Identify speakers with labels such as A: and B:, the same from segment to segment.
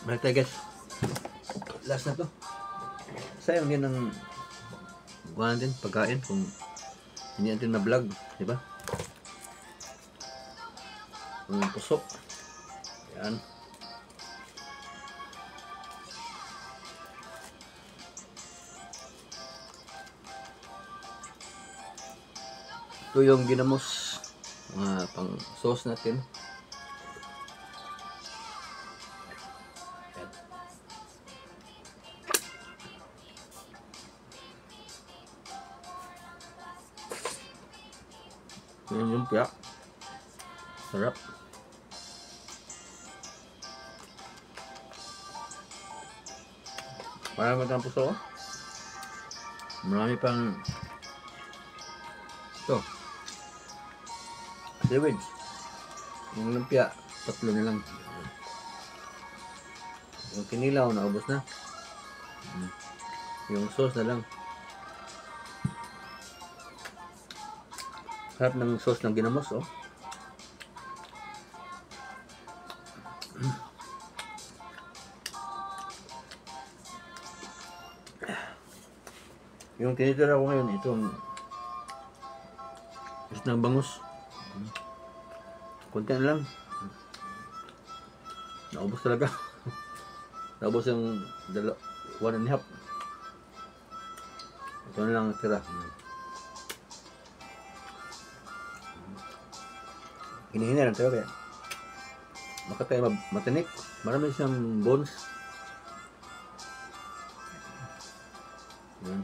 A: Balik tayo guys. Last na to. Sayang din ang gawa natin, pagkain kung hindi natin na-vlog, di ba? Pusok. Yan. Ito yung ginamos, pang sauce natin. Yan yung lumpia. Sarap. Marami pang puso. Marami pang ito. Seaweeds. Yung lumpia, 3 na lang. Yung kinilaw, naubos na. Yung sauce na lang. Sarap ng sauce ng ginamos, oh. Yung tinitira ko ngayon, itong isang bangus. Kunti na lang. Naubos talaga. Naubos yung 1.5. Ito na lang tira. Hinihina lang tayo kaya baka tayo matinik. Marami siyang bones. Yan.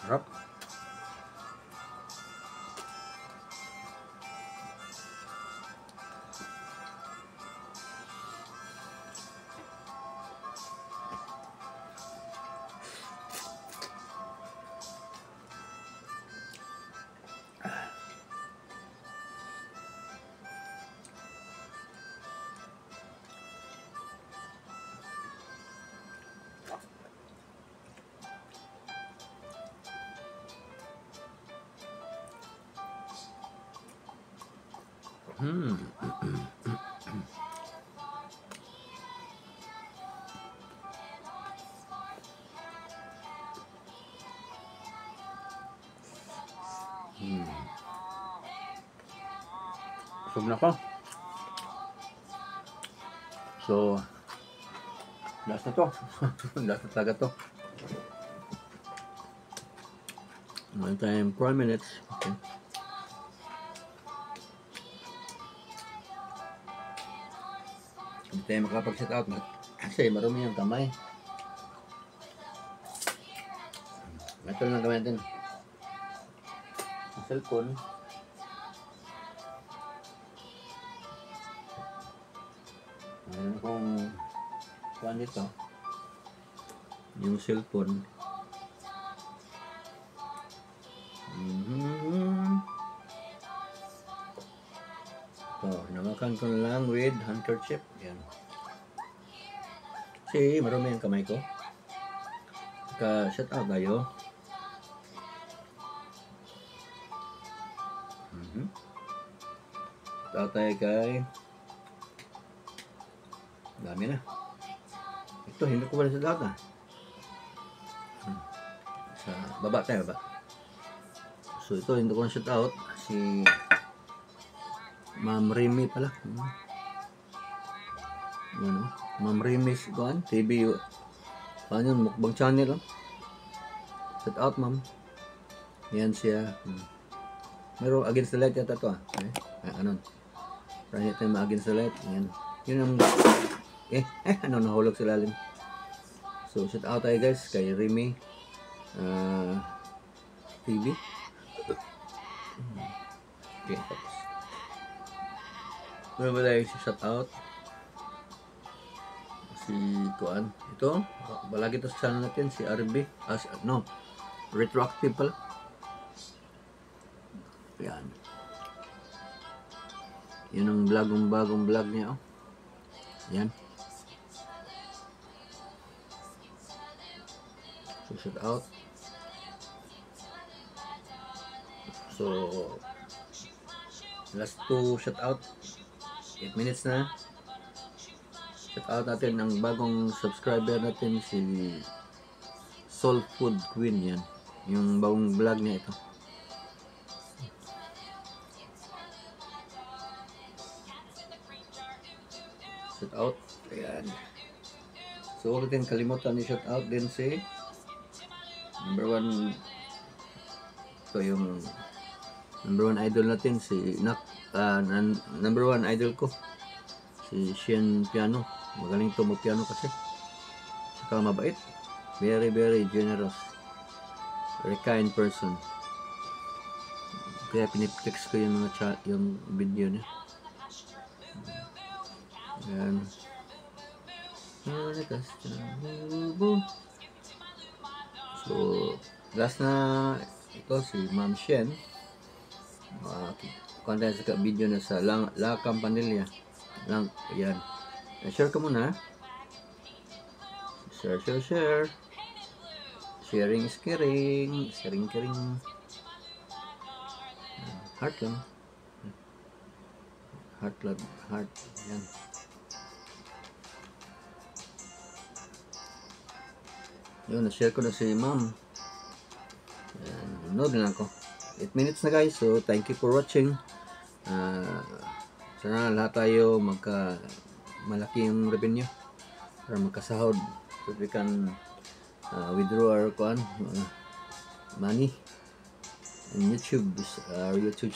A: Sarap. Busog na ako. So, last na to. Last na talaga to. One time, 4 minutes. Okay. Hindi tayo makapag-set out kasi marumi yung kamay. Ito lang gawin natin. Ang cellphone. Ayan kung kuhaan nito. Yung cellphone. So, namakan ko lang with handkerchief. Yan. Kasi marumi yung kamay ko. Ka-set out tayo. Set out tayo kay dami na. Ito, hindi ko wala sa lahat ah. Sa baba tayo, baba. So ito, hindi ko na shout out. Si Ma'am Remy pala. Ano? Ma'am Remy Kuan, TV. Paano yun? Mukbang channel lang. Shout out, ma'am. Yan siya. Pero against the light yata ito ah. Ano? Para tayo ma-against the light. Yan. Yun ang... ano, nahulog sa lalim. So, shout out tayo guys kay Remy TV. Okay, tapos. Meron ba tayo si shout out? Si Kuan. Ito, balagi ito sa channel natin, si RB. No, retroactive pala. Yan. Yun ang bagong vlog niya. Oh. Yan. So, shout out. So, last 2 shout out. 8 minutes na. Shout out natin ang bagong subscriber natin, si Soul Food Queen. Yan. Yung bagong vlog niya ito. Shout out. Ayan. So, huwag natin kalimutan ni shout out din si number 1. Ito yung number 1 idol natin, si number 1 idol ko, si Shen Piano. Magaling to mag-piano kasi. Saka mabait. Very, very generous. Very kind person. Kaya piniplex ko yung mga yung video niya. Ayan. So, last na ito si Ma'am Shen. Kanta sa video na sa La Campanilla. Ayan. Share ka muna. Share. Sharing is caring. Sharing caring. Heart lang. Heart lang. Heart. Ayan. Yun, na-share ko na si Ma'am. Ayan. Nood na ako. 8 minutes na guys. So, thank you for watching. Sana lahat tayo malaki yung revenue para magkasahod. So, we can withdraw our money in YouTube.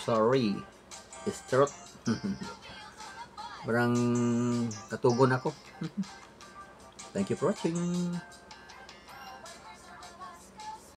A: Sorry. Start. Parang katugon ako. Thank you for watching.